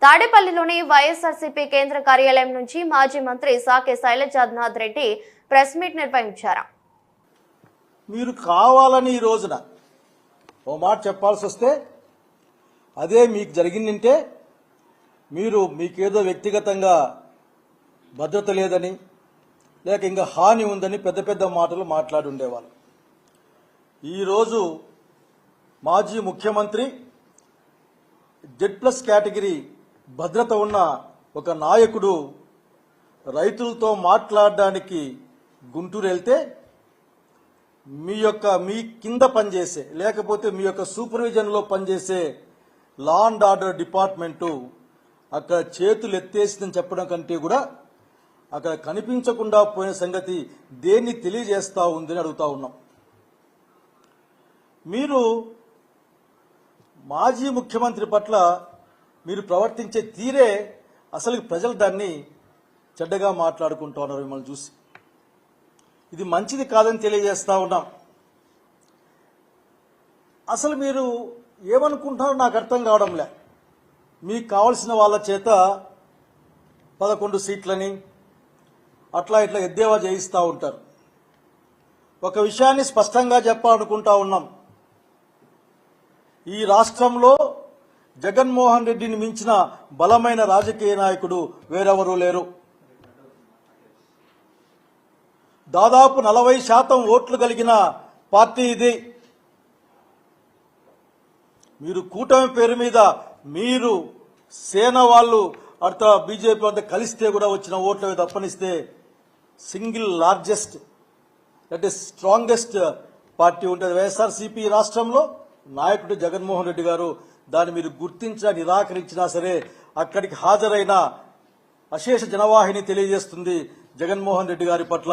తాడేపల్లిలోని వైఎస్ఆర్సీపీ కేంద్ర కార్యాలయం నుంచి మాజీ మంత్రి సాకే శైలజనాథ్ రెడ్డి ప్రెస్ మీట్ నిర్వహించారు. మీరు కావాలని ఈ రోజున ఓ మాట చెప్పాల్సి వస్తే అదే మీకు జరిగిందంటే మీరు మీకేదో వ్యక్తిగతంగా భద్రత లేదని లేక ఇంకా హాని ఉందని పెద్ద పెద్ద మాటలు మాట్లాడి ఉండేవాళ్ళు. ఈరోజు మాజీ ముఖ్యమంత్రి Z+ కేటగిరీ భద్రత ఉన్న ఒక నాయకుడు రైతులతో మాట్లాడడానికి గుంటూరు వెళ్తే మీ కింద పనిచేసే లేకపోతే మీ యొక్క సూపర్విజన్లో పనిచేసే లా అండ్ ఆర్డర్ డిపార్ట్మెంటు అక్కడ చేతులు ఎత్తేసిందని చెప్పడం కంటే కూడా అక్కడ కనిపించకుండా పోయిన సంగతి దేన్ని తెలియజేస్తా ఉందని అడుగుతా ఉన్నాం. మీరు మాజీ ముఖ్యమంత్రి పట్ల మీరు ప్రవర్తించే తీరే అసలు ప్రజలు దాన్ని చెడ్డగా మాట్లాడుకుంటూ ఉన్నారు. మిమ్మల్ని చూసి ఇది మంచిది కాదని తెలియజేస్తా ఉన్నాం. అసలు మీరు ఏమనుకుంటున్నారో నాకు అర్థం కావడంలే. మీకు కావలసిన వాళ్ళ చేత 11 సీట్లని అట్లా ఇట్లా ఎద్దేవా చేయిస్తూ ఉంటారు. ఒక విషయాన్ని స్పష్టంగా చెప్పాలనుకుంటా ఉన్నాం. ఈ రాష్ట్రంలో జగన్మోహన్ రెడ్డిని మించిన బలమైన రాజకీయ నాయకుడు వేరెవరూ లేరు. దాదాపు 40% ఓట్లు కలిగిన పార్టీ ఇది. మీరు కూటమి పేరు మీద మీరు సేన వాళ్ళు అర్థ బీజేపీ వద్ద కలిస్తే కూడా వచ్చిన ఓట్లు తప్పనిస్తే సింగిల్ లార్జెస్ట్ అంటే స్ట్రాంగెస్ట్ పార్టీ ఉంటుంది వైఎస్ఆర్సీపీ రాష్ట్రంలో. నాయకుడు జగన్మోహన్ రెడ్డి గారు దాన్ని మీరు గుర్తించినా నిరాకరించినా సరే అక్కడికి హాజరైన అశేష జనవాహిని తెలియజేస్తుంది జగన్మోహన్ రెడ్డి గారి పట్ల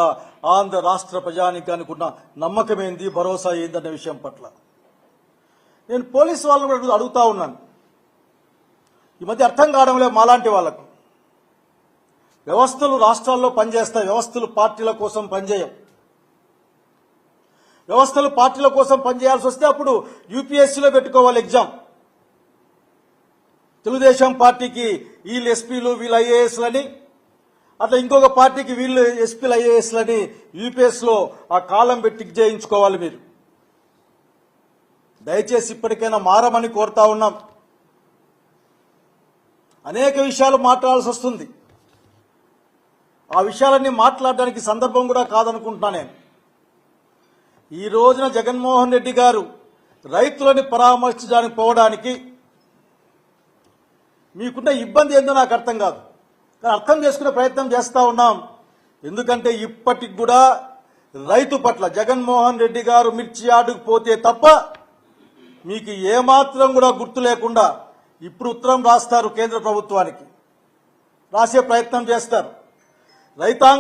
ఆంధ్ర రాష్ట్ర ప్రజానీకానికి ఉన్న నమ్మకం ఏంది, భరోసా ఏందన్న విషయం పట్ల. నేను పోలీసు వాళ్ళని కూడా అడుగుతా ఉన్నాను. ఈ మధ్య అర్థం కావడం లేదు మాలాంటి వాళ్లకు. వ్యవస్థలు రాష్ట్రాల్లో పనిచేస్తాయి, వ్యవస్థలు పార్టీల కోసం పనిచేయం. వ్యవస్థలు పార్టీల కోసం పనిచేయాల్సి వస్తే అప్పుడు యూపీఎస్సీలో పెట్టుకోవాలి ఎగ్జామ్. తెలుగుదేశం పార్టీకి వీళ్ళు ఎస్పీలు వీళ్ళు ఐఏఎస్లని, అట్లా ఇంకొక పార్టీకి వీళ్ళు ఎస్పీలు ఐఏఎస్లని యూపీఎస్లో ఆ కాలం పెట్టి చేయించుకోవాలి. మీరు దయచేసి ఇప్పటికైనా మారమని కోరుతా ఉన్నాం. అనేక విషయాలు మాట్లాడాల్సి వస్తుంది. ఆ విషయాలన్నీ మాట్లాడడానికి సందర్భం కూడా కాదనుకుంటున్నా నేను. ఈ రోజున జగన్మోహన్ రెడ్డి గారు రైతులని పరామర్శించడానికి పోవడానికి మీకున్న ఇబ్బంది ఏందో నాకు అర్థం కాదు, కానీ అర్థం చేసుకునే ప్రయత్నం చేస్తూ ఉన్నాం. ఎందుకంటే ఇప్పటికి కూడా రైతు పట్ల జగన్మోహన్ రెడ్డి గారు మిర్చి యార్డుకు పోతే తప్ప మీకు ఏమాత్రం కూడా గుర్తు లేకుండా ఇప్పుడు ఉత్తరం రాస్తారు, కేంద్ర ప్రభుత్వానికి రాసే ప్రయత్నం చేస్తారు. రైతాంగం